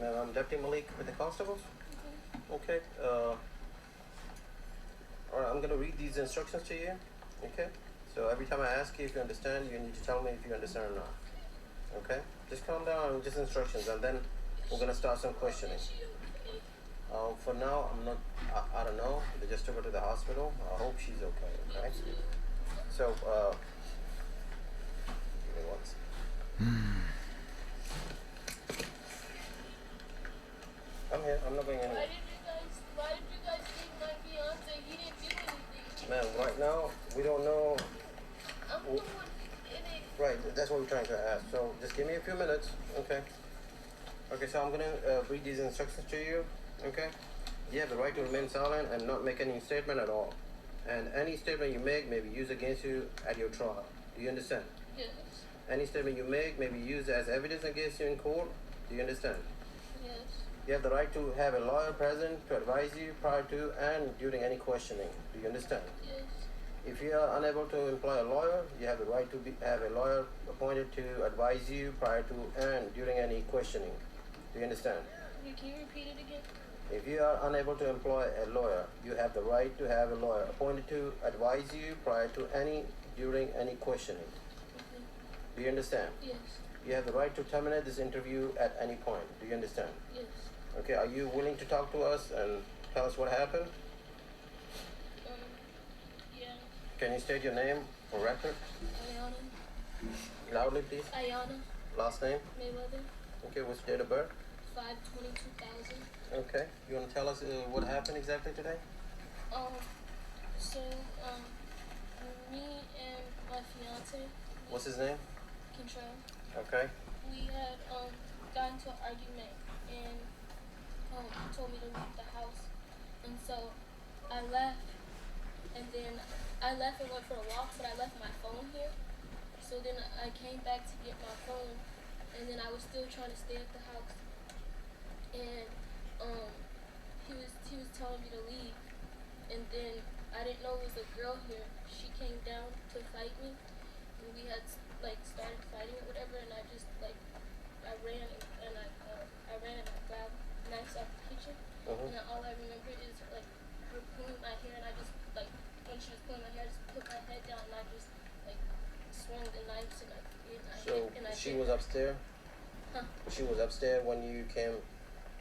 I'm Deputy Malik with the constables. Okay. All right, I'm gonna read these instructions to you. Okay. So every time I ask you if you understand, you need to tell me if you understand or not. Okay. Just calm down. Just instructions, and then we're gonna start some questioning. For now, I'm not. I don't know. They just took her to the hospital. I hope she's okay. Okay. So, give me one second. I'm here. I'm not going anywhere. Why did you guys take my fiance? He didn't do anything. Man, right now we don't know. I'm the one in it. Right, that's what we're trying to ask. So just give me a few minutes, okay? Okay, so I'm gonna read these instructions to you, okay? You have the right to remain silent and not make any statement at all. And any statement you make may be used against you at your trial. Do you understand? Yes. Any statement you make may be used as evidence against you in court. Do you understand? Yes. You have the right to have a lawyer present to advise you prior to and during any questioning. Do you understand? Yes. If you are unable to employ a lawyer, you have the right to have a lawyer appointed to advise you prior to and during any questioning. Do you understand? Can you repeat it again? If you are unable to employ a lawyer, you have the right to have a lawyer appointed to advise you prior to any during any questioning. Do you understand? Yes. You have the right to terminate this interview at any point. Do you understand? Yes. Okay, are you willing to talk to us and tell us what happened? Yeah. Can you state your name for record? Ayana. Loudly, please. Ayana. Last name? Mayweather. Okay, what's date of birth? 5/22/2000. Okay, you want to tell us what happened exactly today? So, me and my fiance. What's his name? Control. Okay. We had got into an argument, and he told me to leave the house, and so I left, and then I left and went for a walk, but I left my phone here. So then I came back to get my phone, and then I was still trying to stay at the house, and he was telling me to leave, and then I didn't know it was a girl here. She came down to fight me, and we had started fighting or whatever, and I just I ran and I ran and I grabbed knives out the kitchen, and all I remember is her pulling my hair, and I just when she was pulling my hair, I just put my head down and I just swung the knives and I So hit, and I she hit was her. upstairs? Huh? She was upstairs when you came?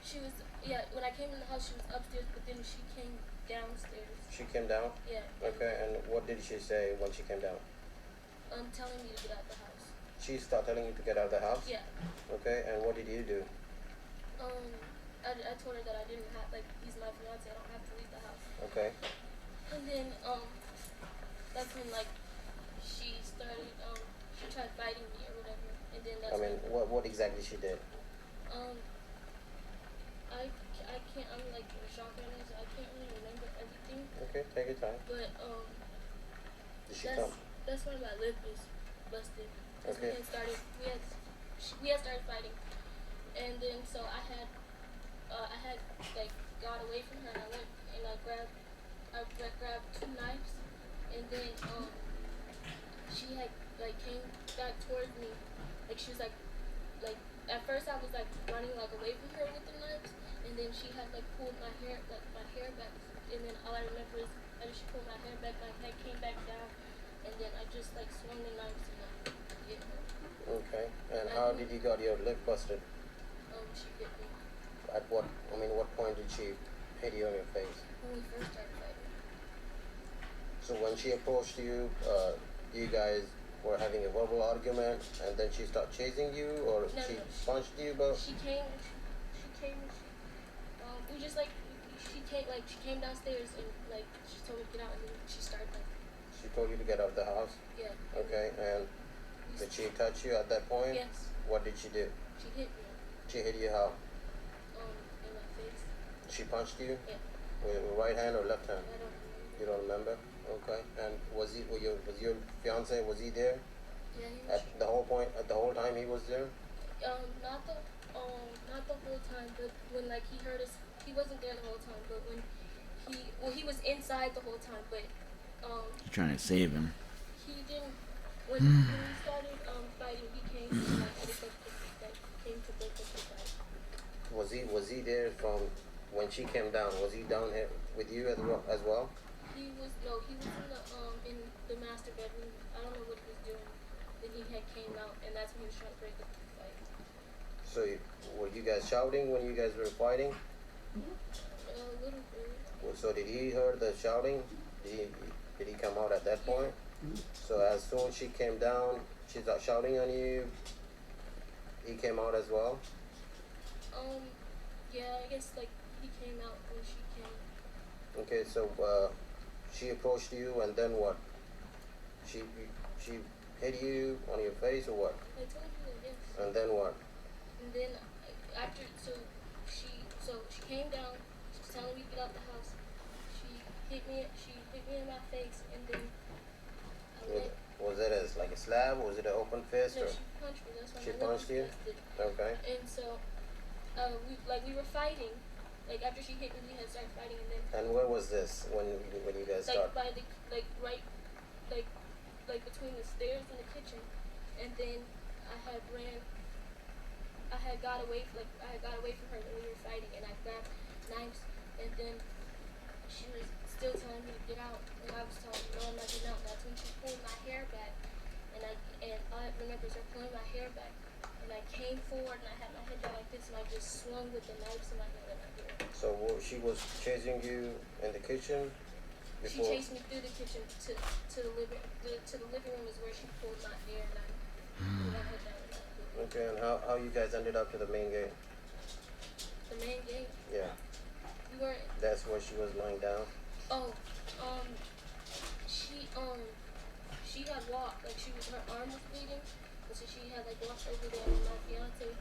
She was, yeah, when I came in the house she was upstairs, but then she came downstairs. She came down? Yeah. Okay, and what did she say when she came down? Telling me to get out the house. She started telling you to get out of the house? Yeah. Okay, and what did you do? I told her that I didn't have, he's my fiance, I don't have to leave the house. Okay. And then, that's when, she started, she tried fighting me or whatever, and then that's what exactly she did? I can't, I'm in shock right now, so I can't really remember everything. Okay, take your time. But, Did she come? that's when my lip was busted. Okay. We had started fighting, and then so I had got away from her, and I went and I grabbed two knives, and then she had came back towards me, she was at first I was running away from her with the knives, and then she had pulled my hair back, and then all I remember is she pulled my hair back, my head came back down, and then I just swung the knives and hit her. Okay, and how did you got your lip busted? She hit me. At what point did she hit you on your face? When we first started fighting. So when she approached you, you guys were having a verbal argument, and then she started chasing you, or she punched you? She came, we just she came downstairs and she told me to get out, and then she started She told you to get out of the house? Yeah. Okay, and did she touch you at that point? Yes. What did she do? She hit me. She hit you how? In my face. She punched you? Yeah. With right hand or left hand? I don't remember. You don't remember? Okay. And was your fiance, was he there? Yeah, he was. At the whole time he was there? Not the whole time, but when he heard us, he wasn't there the whole time, but when he was inside the whole time, but You're trying to save him. he didn't, when we started fighting, he came to came to break up the fight. Was was he there from when she came down? Was he down here with you as well? He was in the master bedroom. I don't know what he was doing. Then he had came out, and that's when he was trying to break up the fight. So were you guys shouting when you guys were fighting? A little bit. Well, so did he hear the shouting? Did he come out at that point? So as soon as she came down, she's shouting on you. He came out as well. Yeah, I guess like he came out when she came. Okay, so she approached you, and then what? She hit you on your face or what? I told you that, yes. And then what? And then after, she came down. She was telling me to get out the house. She hit me in my face, and then Was it like a slab? Or was it an open fist? No, or? she punched me. That's why She my punched you? busted. Okay. And so, we were fighting. Like after she hit me, we had started fighting, and then. And where was this when you guys started? Like by the right, like between the stairs and the kitchen, and then I had got away from her when we were fighting, and I grabbed knives, and then she was still telling me to get out, and I was telling her no, I'm not getting out. And that's when she pulled my hair back, and all I remember is her pulling my hair back, and I came forward and I had my head down like this, and I just swung with the knives in my hand and my hair. So she was chasing you in the kitchen? She chased me through the kitchen to the living room is where she pulled my hair and I put my head down. Okay, and how you guys ended up to the main gate? The main gate? Yeah. We were. That's where she was lying down? Oh, she had walked, like her arm was bleeding, and so she had like walked over there, and my fiance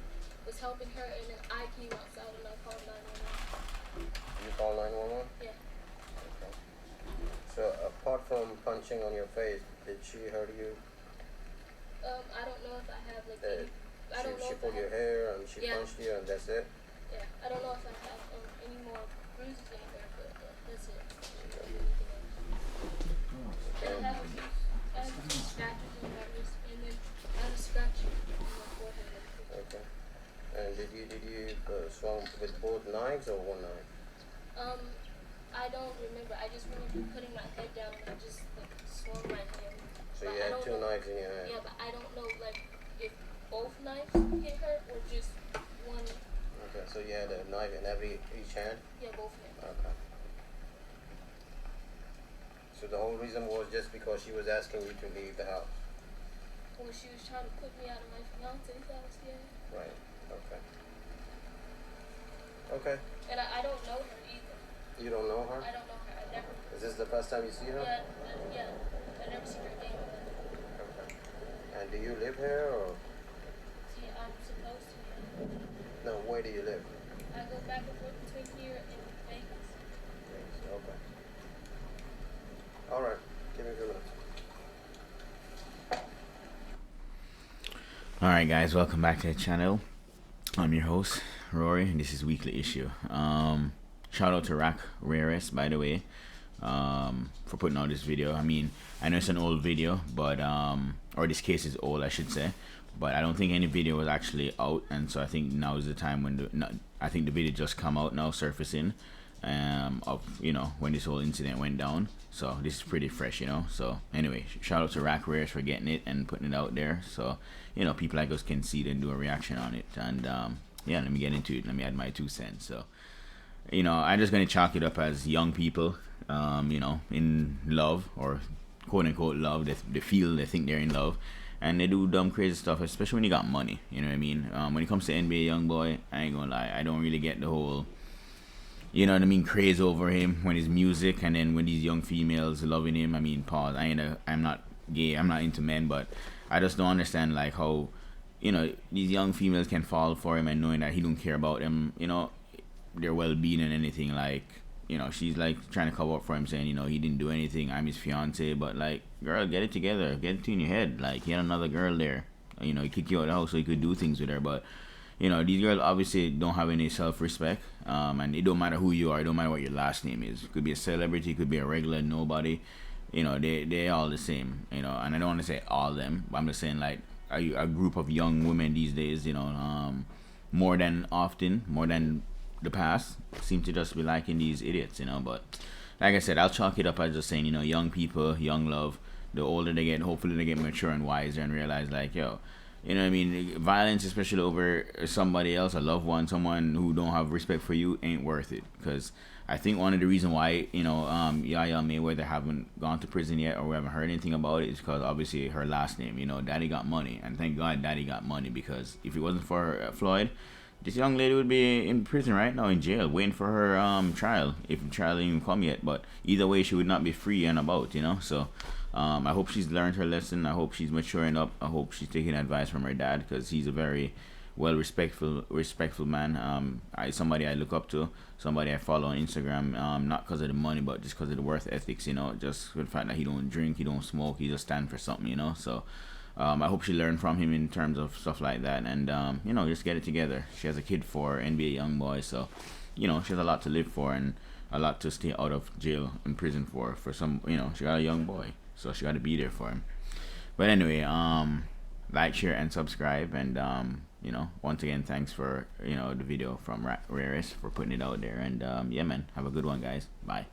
was helping her, and then I came outside and I called 911. You called 911? Yeah. Okay. So apart from punching on your face, did she hurt you? I don't know if I have like any. I don't know She if pulled I your have, hair and she punched you and that's it? Yeah. I don't know if I have any more bruises anywhere, but that's it. And I have a few scratches on my wrist, and then I have a scratch on my forehead. Okay. And did you swung with both knives or one knife? I don't remember. I just remember putting my head down and I just like swung my hand. So you had two knives in your hand? Yeah, but I don't know like if both knives hit her or just one. Okay, so you had a knife in each hand? Yeah, both hands. Okay. So the whole reason was just because she was asking you to leave the house? Well, she was trying to put me out of my fiance's house, yeah. Right, okay. Okay. And I don't know her either. You don't know her? I don't know her. I never. Is this the first time you see her? Yeah. I never seen her again. Okay. And do you live here or? See, I'm supposed to. Yeah. No, where do you live? I go back and forth between here and Vegas. Okay. All right. Give me a few minutes. Alright guys, welcome back to the channel. I'm your host, Rory, and this is Weekly Issue. Shout out to Rack Rarest, by the way, for putting out this video. I mean, I know it's an old video, but or this case is old, I should say, but I don't think any video was actually out, and so I think now is the time when I think the video just come out now, surfacing, of, you know, when this whole incident went down. So this is pretty fresh, you know. So anyway, shout out to Rack Rares for getting it and putting it out there, so you know, people like us can see it and do a reaction on it. And yeah, let me get into it. Let me add my 2 cents. So, you know, I'm just gonna chalk it up as young people, you know, in love, or quote unquote love. They think they're in love, and they do dumb crazy stuff, especially when you got money. You know what I mean? When it comes to NBA young boy, I ain't gonna lie, I don't really get the whole, you know what I mean, craze over him when his music, and then when these young females loving him. I mean, pause. I'm not gay. I'm not into men, but I just don't understand like how, you know, these young females can fall for him and knowing that he don't care about them, you know, their well-being and anything. Like, you know, she's like trying to cover up for him, saying, you know, he didn't do anything, I'm his fiance. But like, girl, get it together, get it in your head. Like, he had another girl there, you know, he kicked you out of the house so he could do things with her. But you know, these girls obviously don't have any self-respect, and it don't matter who you are, it don't matter what your last name is. It could be a celebrity, it could be a regular nobody. You know, they all the same, you know. And I don't want to say all of them, but I'm just saying, like, a group of young women these days, you know, more than often, more than the past, seem to just be liking these idiots, you know. But like I said, I'll chalk it up as just saying, you know, young people, young love. The older they get, hopefully they get mature and wiser and realize, like, yo, you know what I mean? Violence, especially over somebody else, a loved one, someone who don't have respect for you, ain't worth it. Because I think one of the reasons why, you know, Yaya Mayweather haven't gone to prison yet, or we haven't heard anything about it, is because obviously her last name, you know, Daddy got money. And thank God Daddy got money, because if it wasn't for Floyd, this young lady would be in prison right now, in jail, waiting for her trial, if the trial didn't even come yet. But either way, she would not be free and about, you know. So I hope she's learned her lesson. I hope she's maturing up. I hope she's taking advice from her dad, because he's a very well respectful man. Somebody I look up to, somebody I follow on Instagram. Not because of the money, but just because of the worth ethics. You know, just the fact that he don't drink, he don't smoke, he just stand for something. You know, so. I hope she learned from him in terms of stuff like that, and you know, just get it together. She has a kid for NBA young boy, so you know, she has a lot to live for and a lot to stay out of jail and prison for some, you know, she got a young boy, so she got to be there for him. But anyway, like, share, and subscribe, and you know, once again, thanks for, you know, the video from Raris for putting it out there, and yeah, man, have a good one, guys. Bye.